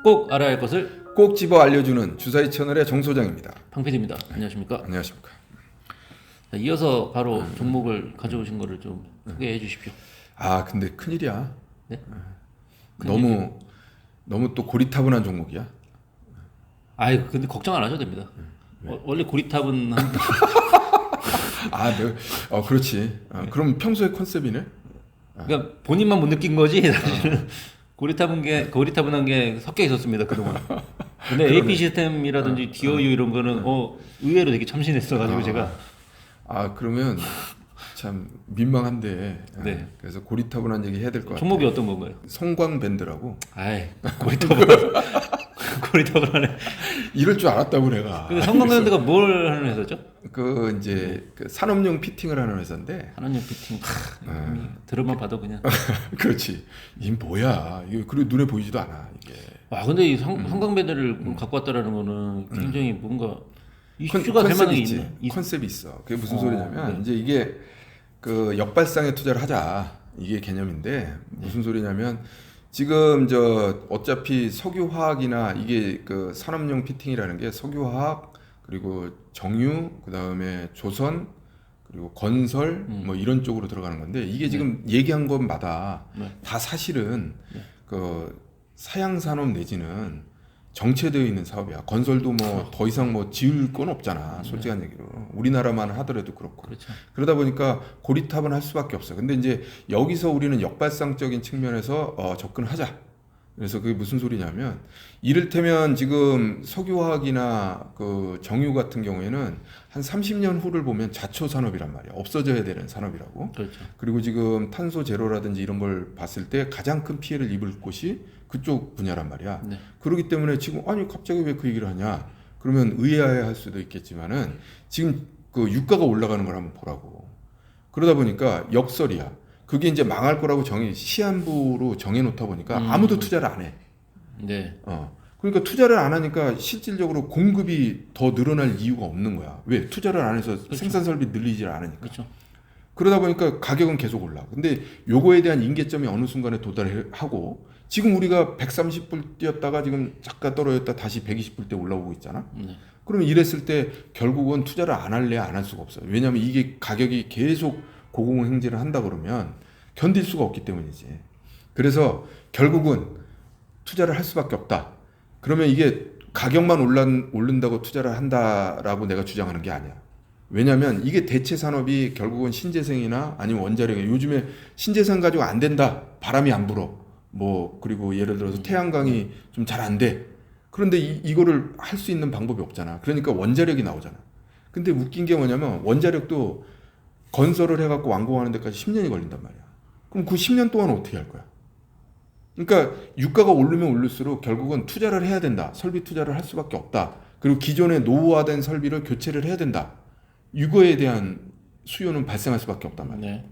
꼭 알아야 할 것을 꼭 집어 알려주는 주사위 채널의 정 소장입니다. 팡PD입니다. 안녕하십니까? 안녕하십니까. 자, 이어서 바로 종목을 가져오신 거를 좀 소개해 주십시오. 아 근데 큰일이야. 네? 너무 또 고리타분한 종목이야. 아이 근데 걱정 안 하셔도 됩니다. 원래 고리탑은 아, 네. 그렇지. 그럼 평소의 컨셉이네. 그러니까 본인만 못 느낀 거지 사실은 고리타분한 게 섞여 있었습니다 그동안. 근데 AP 시스템이라든지 DOU 이런 거는 의외로 되게 참신했어가지고 제가 그러면 참 민망한데. 네. 그래서 고리타분한 얘기 해야 될 것 같아. 종목이 어떤 건가요? 성광밴드라고. 아이 고리타분하네. 이럴 줄 알았다고 내가. 근데 성광밴드가 뭘 하는 회사죠? 이제 그 산업용 피팅을 하는 회사인데. 한원용 피팅. 들어만 봐도 그냥. 그렇지. 이 뭐야? 이거 그리고 눈에 보이지도 않아 이게. 근데 이 성광밴드를 갖고 왔다라는 거는 굉장히 뭔가 이슈가 될 만한 게 있네. 컨셉이 있어. 그게 무슨 소리냐면 네. 이제 이게 그 역발상에 투자를 하자 이게 개념인데 무슨 소리냐면 지금 어차피 석유화학이나 이게 그 산업용 피팅이라는 게 석유화학 그리고 정유 그다음에 조선 그리고 건설 뭐 이런 쪽으로 들어가는 건데 이게 지금 얘기한 것마다 다 사실은 그 사양 산업 내지는 정체되어 있는 사업이야. 건설도 뭐 더 이상 뭐 지을 건 없잖아. 솔직한 얘기로. 우리나라만 하더라도 그렇고. 그렇죠. 그러다 보니까 고리탑은 할 수밖에 없어. 근데 이제 여기서 우리는 역발상적인 측면에서 접근하자. 그래서 그게 무슨 소리냐면 이를테면 지금 석유화학이나 그 정유 같은 경우에는 한 30년 후를 보면 자초 산업이란 말이야. 없어져야 되는 산업이라고. 그렇죠. 그리고 지금 탄소 제로라든지 이런 걸 봤을 때 가장 큰 피해를 입을 곳이 그쪽 분야란 말이야. 네. 그렇기 때문에 지금 아니 갑자기 왜 그 얘기를 하냐? 그러면 의아해할 수도 있겠지만은 지금 그 유가가 올라가는 걸 한번 보라고. 그러다 보니까 역설이야. 그게 이제 망할 거라고 시한부로 정해놓다 보니까 아무도 투자를 안 해. 네. 그러니까 투자를 안 하니까 실질적으로 공급이 더 늘어날 이유가 없는 거야. 왜? 투자를 안 해서 그렇죠. 생산 설비 늘리질 않으니까. 그렇죠. 그러다 보니까 가격은 계속 올라. 근데 요거에 대한 임계점이 어느 순간에 도달하고 지금 우리가 130불 뛰었다가 지금 잠깐 떨어졌다 다시 120불 대 올라오고 있잖아. 네. 그러면 이랬을 때 결국은 투자를 안 할래 안 할 수가 없어요. 왜냐하면 이게 가격이 계속 고공행진을 한다 그러면 견딜 수가 없기 때문이지. 그래서 결국은 투자를 할 수밖에 없다. 그러면 이게 가격만 오른다고 투자를 한다라고 내가 주장하는 게 아니야. 왜냐하면 이게 대체 산업이 결국은 신재생이나 아니면 원자력이 요즘에 신재생 가지고 안 된다. 바람이 안 불어. 뭐 그리고 예를 들어서 태양광이 좀 잘 안 돼. 그런데 이거를 할 수 있는 방법이 없잖아. 그러니까 원자력이 나오잖아. 근데 웃긴 게 뭐냐면 원자력도 건설을 해갖고 완공하는 데까지 10년이 걸린단 말이야. 그럼 그 10년 동안 어떻게 할 거야? 그러니까 유가가 오르면 오를수록 결국은 투자를 해야 된다. 설비 투자를 할 수밖에 없다. 그리고 기존에 노후화된 설비를 교체를 해야 된다. 이거에 대한 수요는 발생할 수밖에 없단 말이야. 네.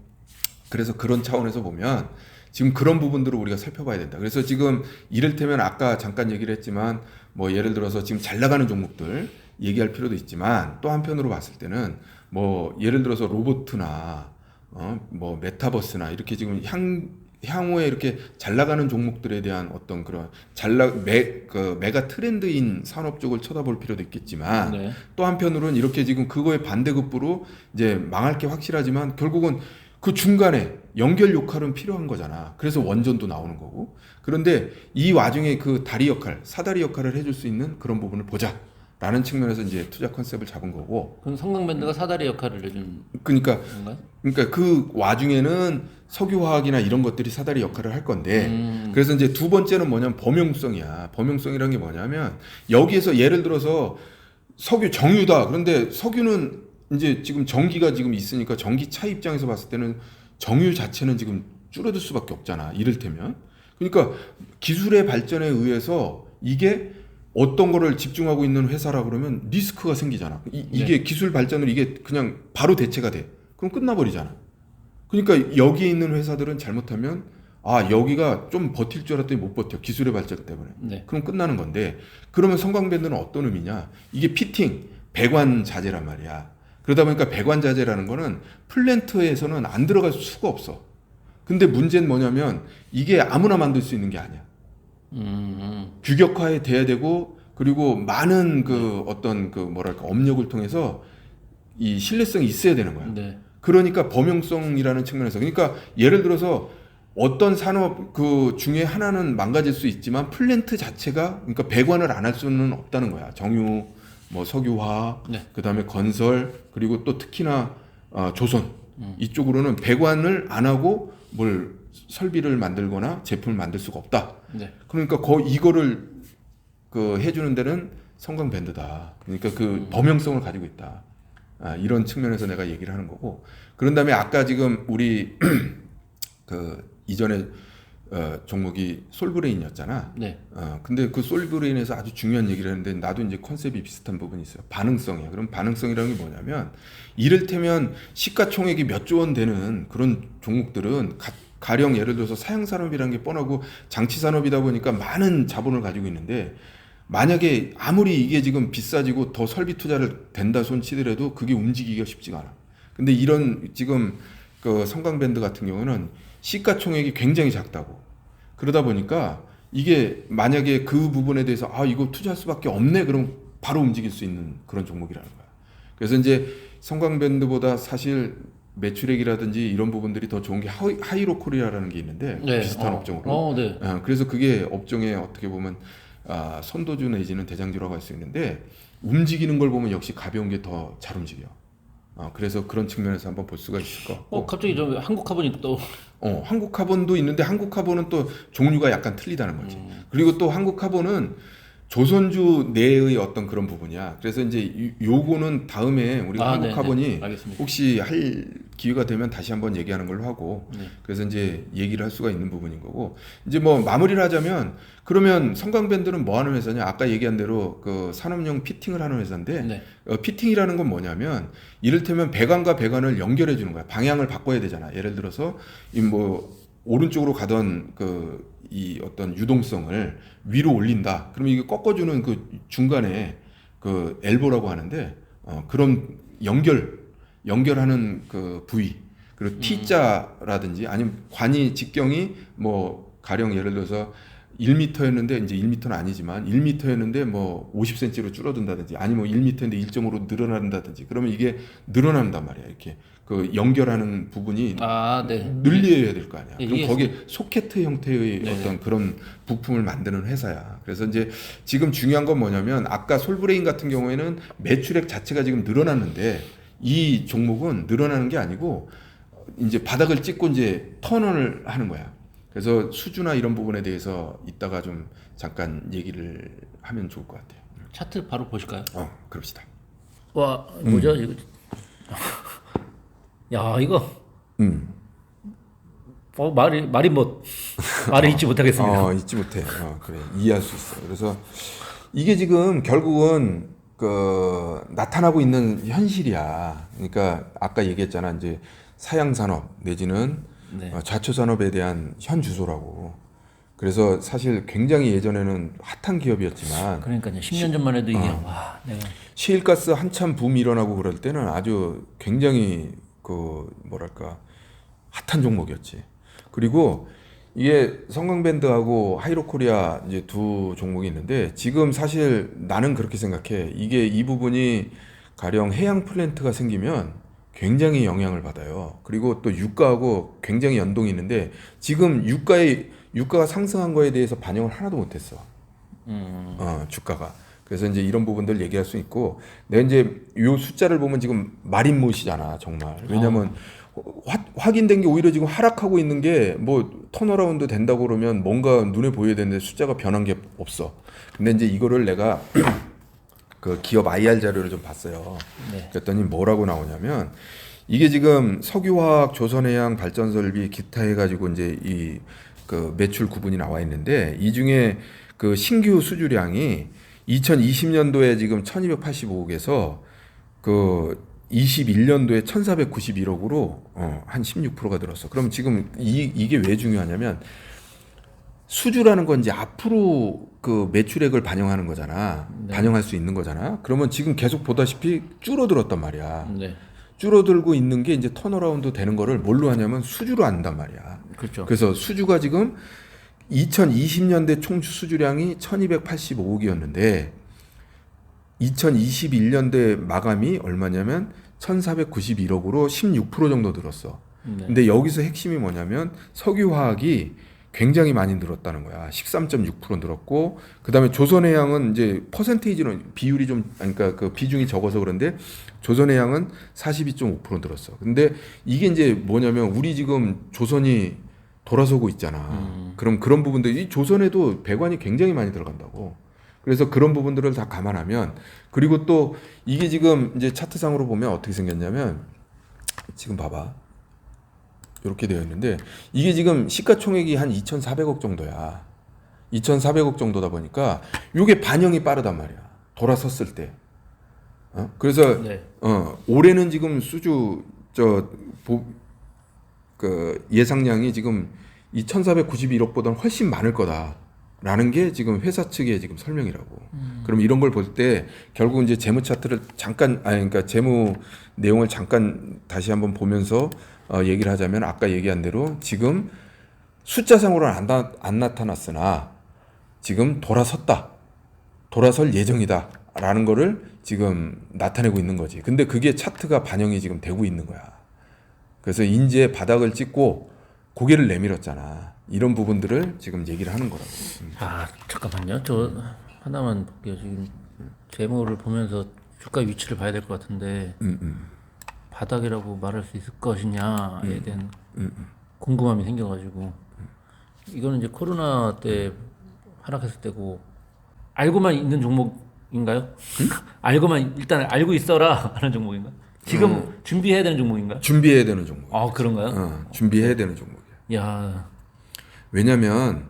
그래서 그런 차원에서 보면 지금 그런 부분들을 우리가 살펴봐야 된다. 그래서 지금 이를테면 아까 잠깐 얘기를 했지만 뭐 예를 들어서 지금 잘 나가는 종목들 얘기할 필요도 있지만 또 한편으로 봤을 때는 뭐 예를 들어서 로보트나 뭐 메타버스나 이렇게 지금 향후에 이렇게 잘 나가는 종목들에 대한 어떤 그런 메가 트렌드인 산업 쪽을 쳐다볼 필요도 있겠지만 네. 또 한편으로는 이렇게 지금 그거에 반대급부로 이제 망할 게 확실하지만 결국은 그 중간에 연결 역할은 필요한 거잖아. 그래서 원전도 나오는 거고. 그런데 이 와중에 그 다리 역할, 사다리 역할을 해줄 수 있는 그런 부분을 보자. 라는 측면에서 이제 투자 컨셉을 잡은 거고. 그럼 성광밴드가 사다리 역할을 해준 그러니까 건가요? 그 와중에는 석유화학이나 이런 것들이 사다리 역할을 할 건데 그래서 이제 두 번째는 뭐냐면 범용성이야. 범용성이라는 게 뭐냐면 여기에서 예를 들어서 석유 정유다. 그런데 석유는 이제 지금 전기가 지금 있으니까 전기차 입장에서 봤을 때는 정유 자체는 지금 줄어들 수밖에 없잖아. 이를테면. 그러니까 기술의 발전에 의해서 이게 어떤 거를 집중하고 있는 회사라 그러면 리스크가 생기잖아. 이게 기술 발전으로 이게 그냥 바로 대체가 돼. 그럼 끝나버리잖아. 그러니까 여기에 있는 회사들은 잘못하면 여기가 좀 버틸 줄 알았더니 못 버텨. 기술의 발전 때문에. 네. 그럼 끝나는 건데 그러면 성광밴드는 어떤 의미냐? 이게 피팅, 배관 자재란 말이야. 그러다 보니까 배관 자재라는 거는 플랜트에서는 안 들어갈 수가 없어. 근데 문제는 뭐냐면 이게 아무나 만들 수 있는 게 아니야. 규격화에 돼야 되고 그리고 많은 그 어떤 그 뭐랄까 업력을 통해서 이 신뢰성이 있어야 되는 거야. 네. 그러니까 범용성이라는 측면에서 그러니까 예를 들어서 어떤 산업 그 중에 하나는 망가질 수 있지만 플랜트 자체가 그러니까 배관을 안 할 수는 없다는 거야. 정유, 뭐 석유화학, 네. 그다음에 건설 그리고 또 특히나 조선 이쪽으로는 배관을 안 하고 뭘 설비를 만들거나 제품을 만들 수가 없다. 네. 그러니까 이거를 그 해주는 데는 성광밴드다. 그러니까 그 범용성을 가지고 있다. 이런 측면에서 내가 얘기를 하는 거고. 그런 다음에 아까 지금 우리 그 이전에 종목이 솔브레인이었잖아. 네. 근데 그 솔브레인에서 아주 중요한 얘기를 했는데 나도 이제 컨셉이 비슷한 부분이 있어요. 반응성이야. 그럼 반응성이라는 게 뭐냐면 이를테면 시가총액이 몇 조 원 되는 그런 종목들은 가령 예를 들어서 사양산업이라는 게 뻔하고 장치산업이다 보니까 많은 자본을 가지고 있는데 만약에 아무리 이게 지금 비싸지고 더 설비 투자를 된다 손 치더라도 그게 움직이기가 쉽지가 않아. 근데 이런 지금 그 성광밴드 같은 경우는 시가총액이 굉장히 작다고. 그러다 보니까 이게 만약에 그 부분에 대해서 이거 투자할 수밖에 없네 그럼 바로 움직일 수 있는 그런 종목이라는 거야. 그래서 이제 성광밴드보다 사실 매출액이라든지 이런 부분들이 더 좋은 게 하이로 코리아라는 게 있는데 네. 비슷한 업종으로. 네. 그래서 그게 업종에 어떻게 보면 선도주 내지는 대장주라고 할 수 있는데 움직이는 걸 보면 역시 가벼운 게 더 잘 움직여. 그래서 그런 측면에서 한번 볼 수가 있을 것 같고. 갑자기 저 한국카본이 또. 한국카본도 있는데 한국카본은 또 종류가 약간 틀리다는 거지. 그리고 또 한국카본은 조선주 내의 어떤 그런 부분이야. 그래서 이제 요거는 다음에 우리가 한국카본이 혹시 할 기회가 되면 다시 한번 얘기하는 걸로 하고. 네. 그래서 이제 얘기를 할 수가 있는 부분인 거고. 이제 뭐 마무리를 하자면 그러면 성광밴드는 뭐 하는 회사냐? 아까 얘기한 대로 그 산업용 피팅을 하는 회사인데 네. 피팅이라는 건 뭐냐면 이를테면 배관과 배관을 연결해 주는 거야. 방향을 바꿔야 되잖아. 예를 들어서 이 뭐 오른쪽으로 가던 이 어떤 유동성을 위로 올린다. 그러면 이게 꺾어주는 그 중간에 그 엘보라고 하는데 그런 연결하는 그 부위 그리고 T자라든지 아니면 관이 직경이 뭐 가령 예를 들어서 1m였는데 이제 1m는 아니지만 1m였는데 뭐 50cm로 줄어든다든지 아니면 1m인데 1.5로 늘어난다든지 그러면 이게 늘어난단 말이야. 이렇게 그 연결하는 부분이 네. 늘려야 될 거 아니야. 네, 그럼 거기에 소켓 형태의 네. 어떤 그런 부품을 만드는 회사야. 그래서 이제 지금 중요한 건 뭐냐면 아까 솔브레인 같은 경우에는 매출액 자체가 지금 늘어났는데 이 종목은 늘어나는 게 아니고 이제 바닥을 찍고 이제 턴을 하는 거야. 그래서 수주나 이런 부분에 대해서 이따가 좀 잠깐 얘기를 하면 좋을 것 같아요. 차트 바로 보실까요? 그럽시다. 와, 뭐죠 이거? 야, 이거. 말이 말을 잊지 못하겠습니다. 잊지 못해. 그래 이해할 수 있어. 그래서 이게 지금 결국은 그 나타나고 있는 현실이야. 그러니까 아까 얘기했잖아. 이제 사양산업 내지는 네. 자초산업에 대한 현 주소라고. 그래서 사실 굉장히 예전에는 핫한 기업이었지만 그러니까요. 10년 전만 해도 이게 와, 내가 시일가스 한참 붐이 일어나고 그럴 때는 아주 굉장히 그 뭐랄까 핫한 종목이었지. 그리고 이게 성광밴드하고 하이로코리아 이제 두 종목이 있는데 지금 사실 나는 그렇게 생각해. 이게 이 부분이 가령 해양 플랜트가 생기면 굉장히 영향을 받아요. 그리고 또 유가하고 굉장히 연동이 있는데 지금 유가가 상승한 거에 대해서 반영을 하나도 못했어. 주가가. 그래서 이제 이런 부분들 얘기할 수 있고, 내가 이제 요 숫자를 보면 지금 마린못이잖아, 정말. 왜냐면 확인된 게 오히려 지금 하락하고 있는 게 뭐 턴어라운드 된다고 그러면 뭔가 눈에 보여야 되는데 숫자가 변한 게 없어. 근데 이제 이거를 내가 그 기업 IR 자료를 좀 봤어요. 네. 그랬더니 뭐라고 나오냐면 이게 지금 석유화학, 조선해양, 발전설비, 기타 해가지고 이제 이 그 매출 구분이 나와 있는데 이 중에 그 신규 수주량이 2020년도에 지금 1,285억에서 그 21년도에 1,491억으로 한 16%가 늘었어. 그럼 지금 이게 왜 중요하냐면 수주라는 건 이제 앞으로 그 매출액을 반영하는 거잖아. 네. 반영할 수 있는 거잖아. 그러면 지금 계속 보다시피 줄어들었단 말이야. 네. 줄어들고 있는 게 이제 턴어라운드 되는 거를 뭘로 하냐면 수주로 한단 말이야. 그렇죠. 그래서 수주가 지금 2020년대 총 수주량이 1285억이었는데 2021년대 마감이 얼마냐면 1491억으로 16% 정도 늘었어. 네. 근데 여기서 핵심이 뭐냐면 석유화학이 굉장히 많이 늘었다는 거야. 13.6% 늘었고, 그다음에 조선해양은 이제 퍼센테이지는 비율이 좀, 그러니까 그 비중이 적어서 그런데 조선해양은 42.5% 늘었어. 근데 이게 이제 뭐냐면 우리 지금 조선이 돌아서고 있잖아. 그럼 그런 부분들, 이 조선에도 배관이 굉장히 많이 들어간다고. 그래서 그런 부분들을 다 감안하면, 그리고 또 이게 지금 이제 차트상으로 보면 어떻게 생겼냐면 지금 봐봐. 이렇게 되어 있는데 이게 지금 시가총액이 한 2,400억 정도야. 2,400억 정도다 보니까 이게 반영이 빠르단 말이야. 돌아섰을 때. 그래서 네. 올해는 지금 수주 그 예상량이 지금 2,491억보다는 훨씬 많을 거다라는 게 지금 회사 측의 지금 설명이라고. 그럼 이런 걸 볼 때 결국 이제 재무 차트를 잠깐 그러니까 재무 내용을 잠깐 다시 한번 보면서 얘기를 하자면 아까 얘기한 대로 지금 숫자상으로는 안 나타났으나 지금 돌아설 예정이다라는 거를 지금 나타내고 있는 거지. 근데 그게 차트가 반영이 지금 되고 있는 거야. 그래서 이제 바닥을 찍고 고개를 내밀었잖아. 이런 부분들을 지금 얘기를 하는 거라고. 아 잠깐만요. 저 하나만 볼게요. 지금 재무를 보면서 주가 위치를 봐야 될 것 같은데 바닥이라고 말할 수 있을 것이냐에 대한 궁금함이 생겨가지고 이거는 이제 코로나 때 하락했을 때고 알고만 있는 종목인가요? 알고만 일단 알고 있어라 하는 종목인가? 지금 준비해야 되는 종목인가? 준비해야 되는 종목. 아 그런가요? 준비해야 되는 종목이야. 야 왜냐면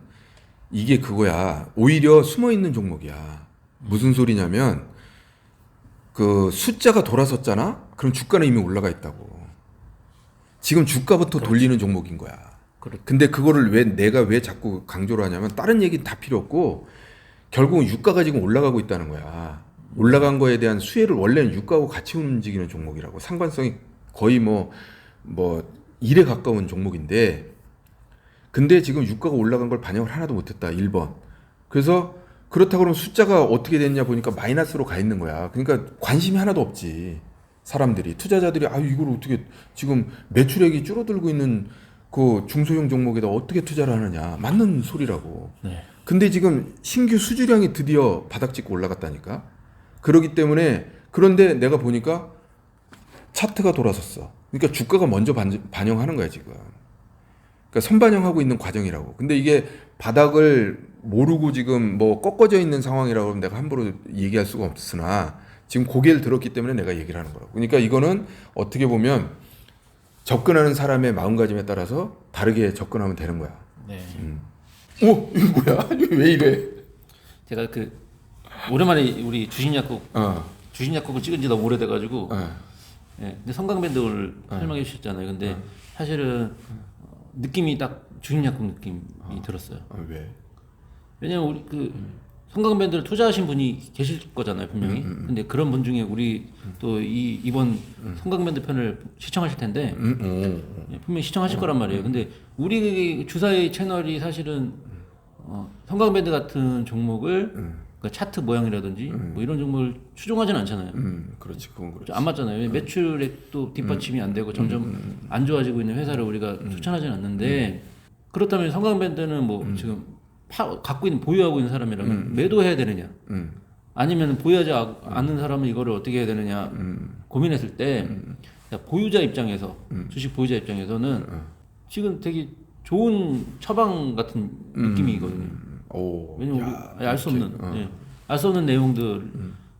이게 그거야. 오히려 숨어 있는 종목이야. 무슨 소리냐면 그 숫자가 돌아섰잖아. 그럼 주가는 이미 올라가 있다고. 지금 주가부터 돌리는 종목인 거야. 그렇죠. 근데 그거를 내가 왜 자꾸 강조를 하냐면 다른 얘기는 다 필요 없고 결국은 유가가 지금 올라가고 있다는 거야. 올라간 거에 대한 수혜를 원래는 유가하고 같이 움직이는 종목이라고. 상관성이 거의 뭐 1에 가까운 종목인데 근데 지금 유가가 올라간 걸 반영을 하나도 못했다. 1번. 그래서 그렇다고 그러면 숫자가 어떻게 됐냐 보니까 마이너스로 가 있는 거야. 그러니까 관심이 하나도 없지. 사람들이 투자자들이 이걸 어떻게 지금 매출액이 줄어들고 있는 그 중소형 종목에다 어떻게 투자를 하느냐. 맞는 소리라고. 네. 근데 지금 신규 수주량이 드디어 바닥 찍고 올라갔다니까. 그러기 때문에 그런데 내가 보니까 차트가 돌아섰어. 그러니까 주가가 먼저 반영하는 거야 지금. 그러니까 선반영하고 있는 과정이라고. 근데 이게 바닥을 모르고 지금 뭐 꺾어져 있는 상황이라고 하면 내가 함부로 얘기할 수가 없으나 지금 고개를 들었기 때문에 내가 얘기를 하는 거라고. 그러니까 이거는 어떻게 보면 접근하는 사람의 마음가짐에 따라서 다르게 접근하면 되는 거야. 네. 이거 뭐야? 이거 왜 이래? 제가 그 오랜만에 우리 주식약국을 찍은 지 너무 오래돼가지고 예, 근데 성강밴드를 설명해 주셨잖아요. 근데 사실은 느낌이 딱 주식약국 느낌이 들었어요. 왜? 왜냐면 우리 그 성강밴드를 투자하신 분이 계실 거잖아요, 분명히. 근데 그런 분 중에 우리 또 이번 성강밴드 편을 시청하실 텐데 예, 분명히 시청하실 거란 말이에요. 근데 우리 주사의 채널이 사실은 성강밴드 같은 종목을 그러니까 차트 모양이라든지 뭐 이런 종목을 추종하지는 않잖아요. 그렇지, 그건 그렇지. 안 맞잖아요. 매출액도 뒷받침이 안 되고 점점 안 좋아지고 있는 회사를 우리가 추천하지는 않는데 그렇다면 성강밴드는 뭐 지금 갖고 있는 보유하고 있는 사람이라면 매도해야 되느냐 아니면 보유하지 않는 사람은 이거를 어떻게 해야 되느냐 고민했을 때 보유자 입장에서 주식 보유자 입장에서는 지금 되게 좋은 처방 같은 느낌이거든요. 왜냐면 우리 알 수 없는 알 수 없는 내용들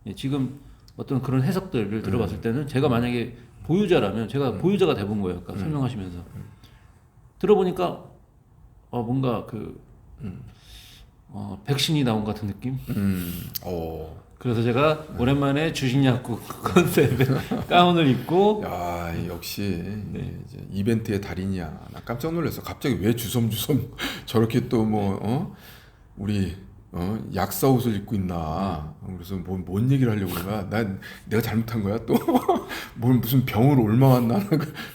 예, 지금 어떤 그런 해석들을 들어봤을 때는 제가 만약에 보유자라면 제가 보유자가 돼본 거예요. 아까 설명하시면서 들어보니까 뭔가 백신이 나온 것 같은 느낌. 그래서 제가 오랜만에 주식약국 컨셉의 가운을 입고 야 역시 이제 이벤트의 달인이야. 나 깜짝 놀랐어. 갑자기 왜 주섬주섬 저렇게 또 우리 약사 옷을 입고 있나. 그래서 뭔 얘기를 하려고 그러나. 내가 잘못한 거야 또. 무슨 병으로 옮아왔나.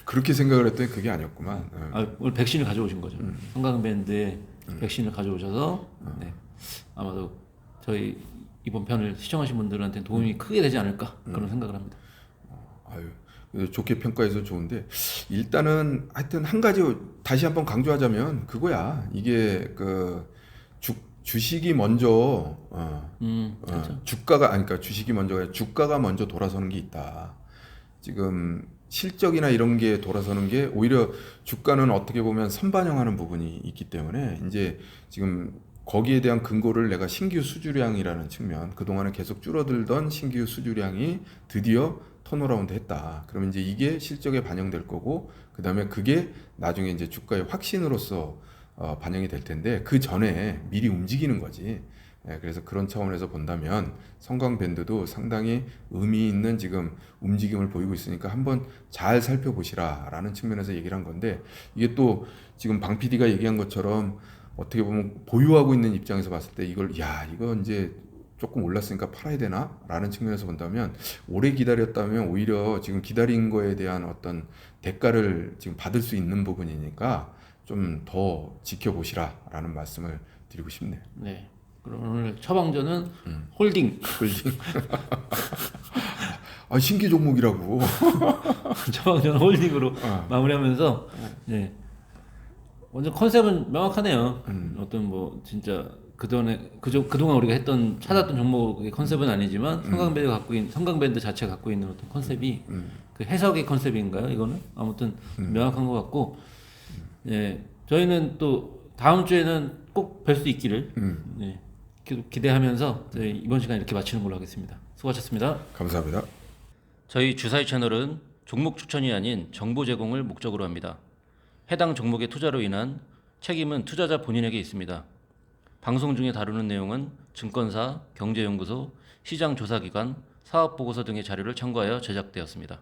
그렇게 생각을 했더니 그게 아니었구만. 오늘 백신을 가져오신 거죠. 성강밴드의 백신을 가져오셔서 네, 아마도 저희 이번 편을 시청하신 분들한테 도움이 크게 되지 않을까 그런 생각을 합니다. 아유, 그래서 좋게 평가해서 좋은데 일단은 하여튼 한 가지 다시 한번 강조하자면 그거야. 이게 그 주식이 먼저 그렇죠. 주가가 아니 그러니까 주식이 먼저가 아니라 주가가 먼저 돌아서는 게 있다. 지금 실적이나 이런 게 돌아서는 게 오히려 주가는 어떻게 보면 선반영하는 부분이 있기 때문에 이제 지금 거기에 대한 근거를 내가 신규 수주량이라는 측면, 그동안에 계속 줄어들던 신규 수주량이 드디어 턴어라운드 했다. 그러면 이제 이게 실적에 반영될 거고, 그 다음에 그게 나중에 이제 주가의 확신으로서 반영이 될 텐데, 그 전에 미리 움직이는 거지. 예, 그래서 그런 차원에서 본다면 성광밴드도 상당히 의미 있는 지금 움직임을 보이고 있으니까 한번 잘 살펴보시라라는 측면에서 얘기를 한 건데, 이게 또 지금 방 PD가 얘기한 것처럼 어떻게 보면 보유하고 있는 입장에서 봤을 때 이걸 이거 이제 조금 올랐으니까 팔아야 되나? 라는 측면에서 본다면 오래 기다렸다면 오히려 지금 기다린 거에 대한 어떤 대가를 지금 받을 수 있는 부분이니까 좀 더 지켜보시라 라는 말씀을 드리고 싶네요. 네. 그럼 오늘 처방전은 홀딩. 아, 신규 종목이라고. 처방전 홀딩으로 마무리하면서 네. 완전 컨셉은 명확하네요. 어떤 뭐 진짜 그동안 우리가 했던 찾았던 종목의 컨셉은 아니지만 성강밴드 자체가 갖고 있는 어떤 컨셉이 그 해석의 컨셉인가요? 이거는 아무튼 명확한 것 같고, 예, 저희는 또 다음 주에는 꼭 뵐 수 있기를 네, 계속 기대하면서 저희 이번 시간 이렇게 마치는 걸로 하겠습니다. 수고하셨습니다. 감사합니다. 저희 주사위 채널은 종목 추천이 아닌 정보 제공을 목적으로 합니다. 해당 종목의 투자로 인한 책임은 투자자 본인에게 있습니다. 방송 중에 다루는 내용은 증권사, 경제연구소, 시장조사기관, 사업보고서 등의 자료를 참고하여 제작되었습니다.